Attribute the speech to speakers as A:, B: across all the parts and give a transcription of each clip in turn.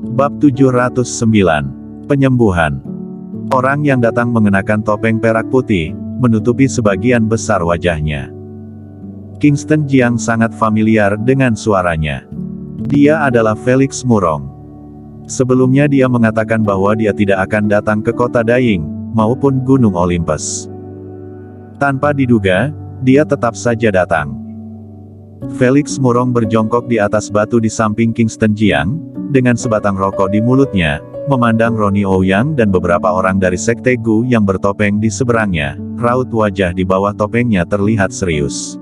A: Bab 709. Penyembuhan. Orang yang datang mengenakan topeng perak putih, menutupi sebagian besar wajahnya. Kingston Jiang sangat familiar dengan suaranya. Dia adalah Felix Murong. Sebelumnya dia mengatakan bahwa dia tidak akan datang ke kota Daying, maupun Gunung Olympus. Tanpa diduga, dia tetap saja datang. Felix Murong berjongkok di atas batu di samping Kingston Jiang, dengan sebatang rokok di mulutnya, memandang Ronnie Ouyang dan beberapa orang dari Sekte Gu yang bertopeng di seberangnya. Raut wajah di bawah topengnya terlihat serius.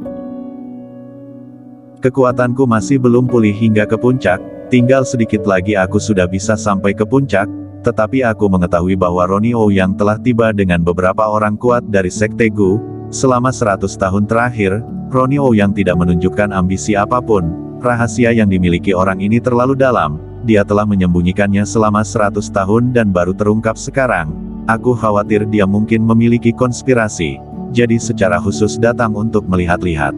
A: Kekuatanku masih belum pulih hingga ke puncak, tinggal sedikit lagi aku sudah bisa sampai ke puncak, tetapi aku mengetahui bahwa Ronnie Ouyang telah tiba dengan beberapa orang kuat dari Sekte Gu. Selama 100 tahun terakhir, Ronnie Ouyang tidak menunjukkan ambisi apapun. Rahasia yang dimiliki orang ini terlalu dalam, dia telah menyembunyikannya selama 100 tahun dan baru terungkap sekarang. Aku khawatir dia mungkin memiliki konspirasi, jadi secara khusus datang untuk melihat-lihat.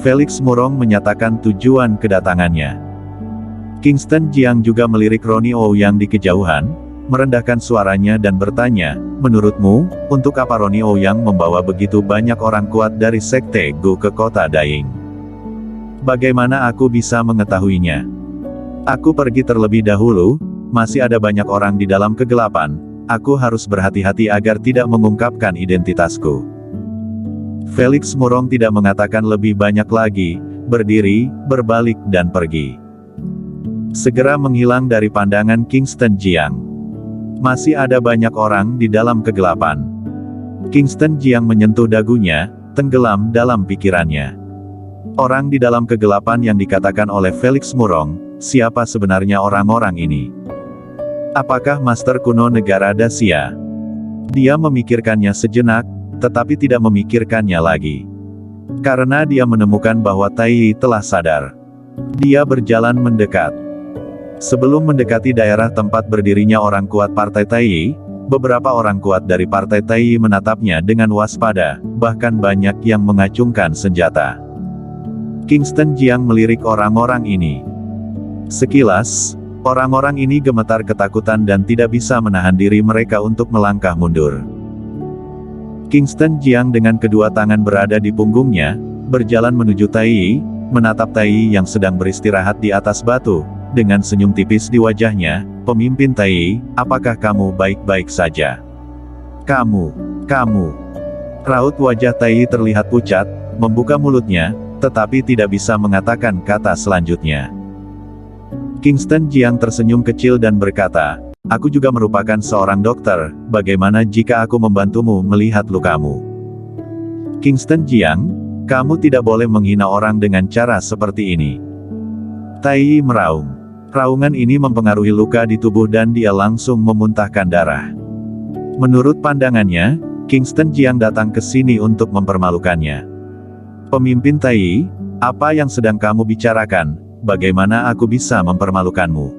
A: Felix Murong menyatakan tujuan kedatangannya. Kingston Jiang juga melirik Ronnie Ouyang di kejauhan, merendahkan suaranya dan bertanya, menurutmu, untuk apa Ronnie Ouyang membawa begitu banyak orang kuat dari Sekte Gu ke kota Daying? Bagaimana aku bisa mengetahuinya? Aku pergi terlebih dahulu, masih ada banyak orang di dalam kegelapan, aku harus berhati-hati agar tidak mengungkapkan identitasku. Felix Murong tidak mengatakan lebih banyak lagi, berdiri, berbalik dan pergi. Segera menghilang dari pandangan Kingston Jiang. Masih ada banyak orang di dalam kegelapan. Kingston Jiang menyentuh dagunya, tenggelam dalam pikirannya. Orang di dalam kegelapan yang dikatakan oleh Felix Murong, siapa sebenarnya orang-orang ini? Apakah Master kuno negara Dacia? Dia memikirkannya sejenak, tetapi tidak memikirkannya lagi. Karena dia menemukan bahwa Tai telah sadar. Dia berjalan mendekat. Sebelum mendekati daerah tempat berdirinya orang kuat Partai Tai, beberapa orang kuat dari Partai Tai menatapnya dengan waspada, bahkan banyak yang mengacungkan senjata. Kingston Jiang melirik orang-orang ini. Sekilas, orang-orang ini gemetar ketakutan dan tidak bisa menahan diri mereka untuk melangkah mundur. Kingston Jiang dengan kedua tangan berada di punggungnya, berjalan menuju Tai, menatap Tai yang sedang beristirahat di atas batu. Dengan senyum tipis di wajahnya, pemimpin Tai, apakah kamu baik-baik saja? Kamu. Raut wajah Tai terlihat pucat, membuka mulutnya, tetapi tidak bisa mengatakan kata selanjutnya. Kingston Jiang tersenyum kecil dan berkata, aku juga merupakan seorang dokter, bagaimana jika aku membantumu melihat lukamu? Kingston Jiang, kamu tidak boleh menghina orang dengan cara seperti ini. Tai meraung. Raungan ini mempengaruhi luka di tubuh dan dia langsung memuntahkan darah. Menurut pandangannya, Kingston Jiang datang ke sini untuk mempermalukannya. Pemimpin Tai, apa yang sedang kamu bicarakan? Bagaimana aku bisa mempermalukanmu?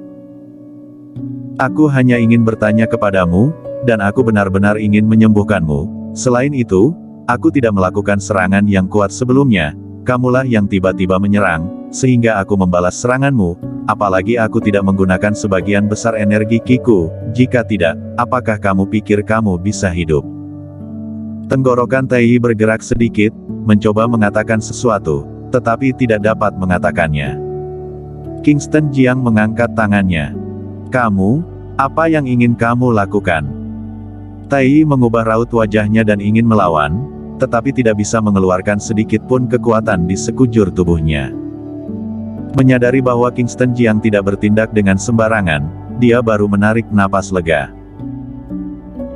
A: Aku hanya ingin bertanya kepadamu, dan aku benar-benar ingin menyembuhkanmu. Selain itu, aku tidak melakukan serangan yang kuat sebelumnya. Kamulah yang tiba-tiba menyerang, sehingga aku membalas seranganmu, apalagi aku tidak menggunakan sebagian besar energi Kiku, jika tidak, apakah kamu pikir kamu bisa hidup? Tenggorokan Tai bergerak sedikit, mencoba mengatakan sesuatu, tetapi tidak dapat mengatakannya. Kingston Jiang mengangkat tangannya. Kamu, apa yang ingin kamu lakukan? Tai mengubah raut wajahnya dan ingin melawan, tetapi tidak bisa mengeluarkan sedikit pun kekuatan di sekujur tubuhnya. Menyadari bahwa Kingston Jiang tidak bertindak dengan sembarangan, dia baru menarik napas lega.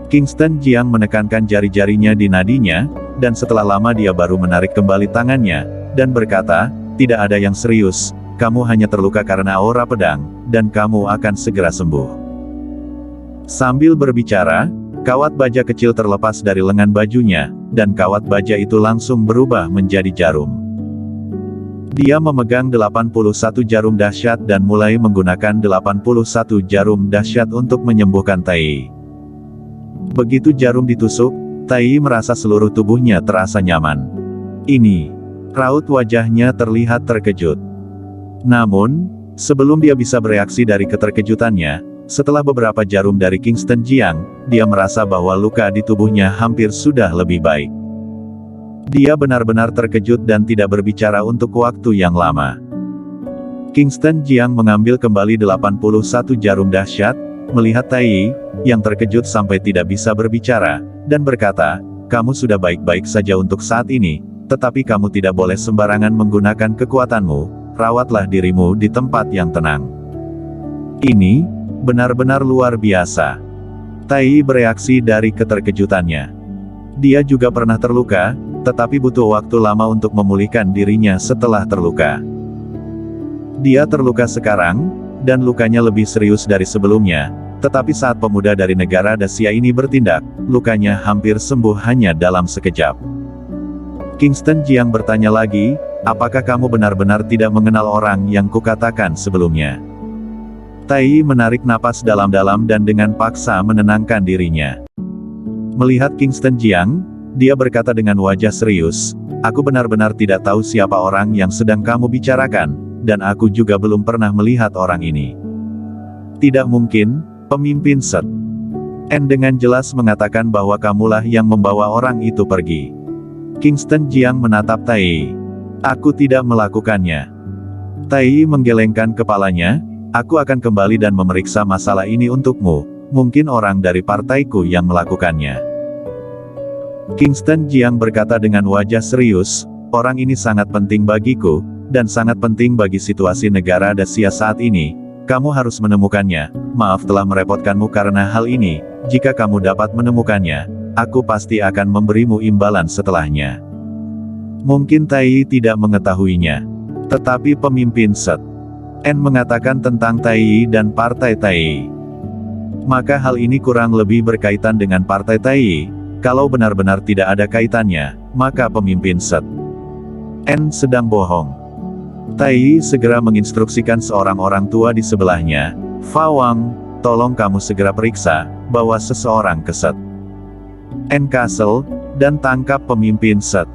A: Kingston Jiang menekankan jari-jarinya di nadinya, dan setelah lama dia baru menarik kembali tangannya, dan berkata, tidak ada yang serius, kamu hanya terluka karena aura pedang, dan kamu akan segera sembuh. Sambil berbicara, kawat baja kecil terlepas dari lengan bajunya, dan kawat baja itu langsung berubah menjadi jarum. Dia memegang 81 jarum dahsyat dan mulai menggunakan 81 jarum dahsyat untuk menyembuhkan Tai. Begitu jarum ditusuk, Tai merasa seluruh tubuhnya terasa nyaman. Ini. Raut wajahnya terlihat terkejut. Namun, Sebelum dia bisa bereaksi dari keterkejutannya, setelah beberapa jarum dari Kingston Jiang, dia merasa bahwa luka di tubuhnya hampir sudah lebih baik. Dia benar-benar terkejut dan tidak berbicara untuk waktu yang lama. Kingston Jiang mengambil kembali 81 jarum dahsyat, melihat Tai, yang terkejut sampai tidak bisa berbicara, dan berkata, "Kamu sudah baik-baik saja untuk saat ini, tetapi kamu tidak boleh sembarangan menggunakan kekuatanmu, rawatlah dirimu di tempat yang tenang." Ini benar-benar luar biasa. Tai bereaksi dari keterkejutannya. Dia juga pernah terluka, tetapi butuh waktu lama untuk memulihkan dirinya setelah terluka. Dia terluka sekarang, dan lukanya lebih serius dari sebelumnya, tetapi saat pemuda dari negara Dacia ini bertindak, lukanya hampir sembuh hanya dalam sekejap. Kingston Jiang bertanya lagi, "Apakah kamu benar-benar tidak mengenal orang yang kukatakan sebelumnya?" Tai menarik napas dalam-dalam dan dengan paksa menenangkan dirinya. Melihat Kingston Jiang, dia berkata dengan wajah serius, "Aku benar-benar tidak tahu siapa orang yang sedang kamu bicarakan, dan aku juga belum pernah melihat orang ini." "Tidak mungkin, pemimpin Set. En dengan jelas mengatakan bahwa kamulah yang membawa orang itu pergi." Kingston Jiang menatap Tai. "Aku tidak melakukannya." Tai menggelengkan kepalanya, "Aku akan kembali dan memeriksa masalah ini untukmu, mungkin orang dari partaiku yang melakukannya." Kingston Jiang berkata dengan wajah serius, "Orang ini sangat penting bagiku, dan sangat penting bagi situasi negara Dacia saat ini. Kamu harus menemukannya. Maaf telah merepotkanmu karena hal ini. Jika kamu dapat menemukannya, aku pasti akan memberimu imbalan setelahnya." Mungkin Tai tidak mengetahuinya. Tetapi pemimpin Set En mengatakan tentang Tai dan partai Tai. Maka hal ini kurang lebih berkaitan dengan partai Tai. Kalau benar-benar tidak ada kaitannya, maka pemimpin Set En sedang bohong. Tai segera menginstruksikan seorang orang tua di sebelahnya, "Fa Wang, tolong kamu segera periksa, bawa seseorang ke Set En Castle, dan tangkap pemimpin Set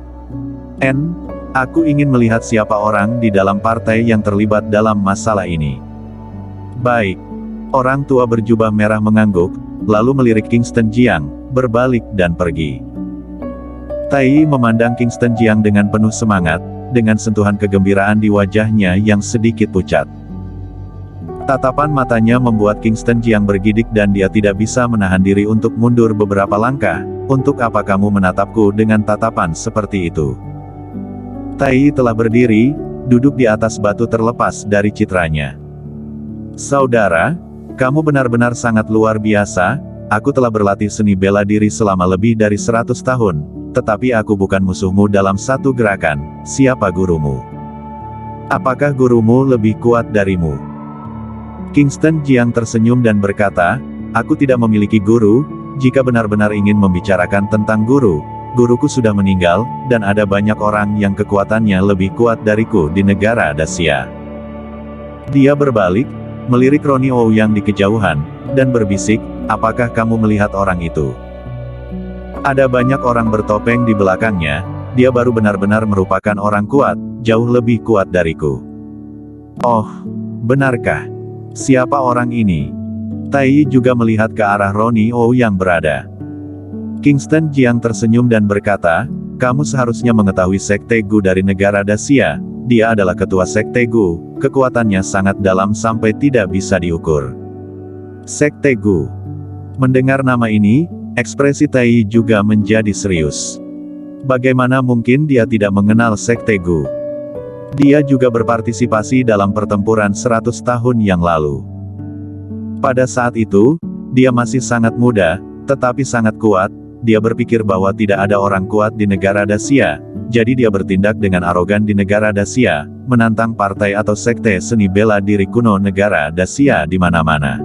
A: En. Aku ingin melihat siapa orang di dalam partai yang terlibat dalam masalah ini." "Baik." Orang tua berjubah merah mengangguk, lalu melirik Kingston Jiang, berbalik dan pergi. Tai memandang Kingston Jiang dengan penuh semangat, dengan sentuhan kegembiraan di wajahnya yang sedikit pucat. Tatapan matanya membuat Kingston Jiang bergidik dan dia tidak bisa menahan diri untuk mundur beberapa langkah. "Untuk apa kamu menatapku dengan tatapan seperti itu?" Tai telah berdiri, duduk di atas batu terlepas dari citranya. "Saudara, kamu benar-benar sangat luar biasa. Aku telah berlatih seni bela diri selama lebih dari 100 tahun, tetapi aku bukan musuhmu dalam satu gerakan. Siapa gurumu? Apakah gurumu lebih kuat darimu?" Kingston Jiang tersenyum dan berkata, "Aku tidak memiliki guru. Jika benar-benar ingin membicarakan tentang guru, guruku sudah meninggal, dan ada banyak orang yang kekuatannya lebih kuat dariku di negara Dacia." Dia berbalik, melirik Ronnie Ouyang di kejauhan, dan berbisik, "Apakah kamu melihat orang itu? Ada banyak orang bertopeng di belakangnya. Dia baru benar-benar merupakan orang kuat, jauh lebih kuat dariku." "Oh, benarkah? Siapa orang ini?" Tai juga melihat ke arah Ronnie Ouyang berada. Kingston Jiang tersenyum dan berkata, "Kamu seharusnya mengetahui Sekte Gu dari negara Dacia. Dia adalah ketua Sekte Gu, kekuatannya sangat dalam sampai tidak bisa diukur." Sekte Gu. Mendengar nama ini, ekspresi Tai juga menjadi serius. Bagaimana mungkin dia tidak mengenal Sekte Gu? Dia juga berpartisipasi dalam pertempuran 100 tahun yang lalu. Pada saat itu, dia masih sangat muda, tetapi sangat kuat. Dia berpikir bahwa tidak ada orang kuat di negara Dacia, jadi dia bertindak dengan arogan di negara Dacia, menantang partai atau sekte seni bela diri kuno negara Dacia di mana-mana.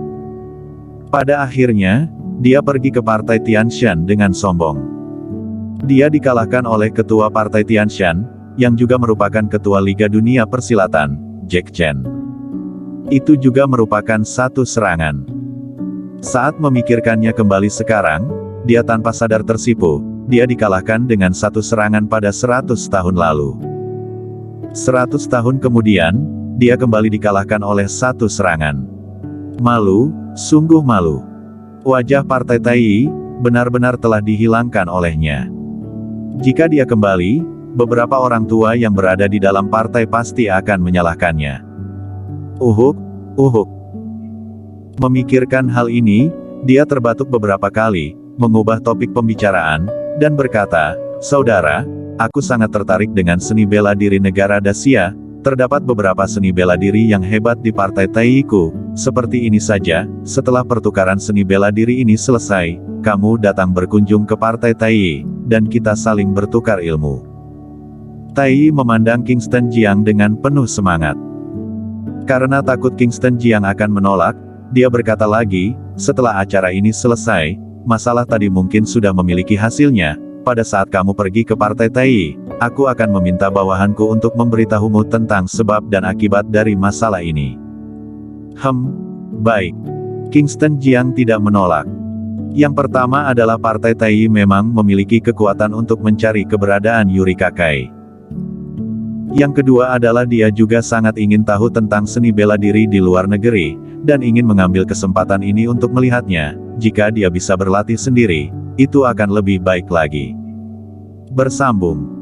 A: Pada akhirnya, dia pergi ke partai Tianshan dengan sombong. Dia dikalahkan oleh ketua partai Tianshan, yang juga merupakan ketua Liga Dunia Persilatan, Jack Chen. Itu juga merupakan satu serangan. Saat memikirkannya kembali sekarang, dia tanpa sadar tersipu, dia dikalahkan dengan satu serangan pada 100 tahun lalu. 100 tahun kemudian, dia kembali dikalahkan oleh satu serangan. Malu, sungguh malu. Wajah Partai Tai benar-benar telah dihilangkan olehnya. Jika dia kembali, beberapa orang tua yang berada di dalam partai pasti akan menyalahkannya. Uhuk, uhuk. Memikirkan hal ini, dia terbatuk beberapa kali, mengubah topik pembicaraan, dan berkata, "Saudara, aku sangat tertarik dengan seni bela diri negara Dacia. Terdapat beberapa seni bela diri yang hebat di partai Tai-ku. Seperti ini saja, setelah pertukaran seni bela diri ini selesai, kamu datang berkunjung ke partai Tai, dan kita saling bertukar ilmu." Tai memandang Kingston Jiang dengan penuh semangat. Karena takut Kingston Jiang akan menolak, dia berkata lagi, "Setelah acara ini selesai, masalah tadi mungkin sudah memiliki hasilnya. Pada saat kamu pergi ke partai Tai, aku akan meminta bawahanku untuk memberitahumu tentang sebab dan akibat dari masalah ini." Baik. Kingston Jiang tidak menolak. Yang pertama adalah partai Tai memang memiliki kekuatan untuk mencari keberadaan Yuri Kakai. Yang kedua adalah dia juga sangat ingin tahu tentang seni bela diri di luar negeri, dan ingin mengambil kesempatan ini untuk melihatnya. Jika dia bisa berlatih sendiri, itu akan lebih baik lagi. Bersambung.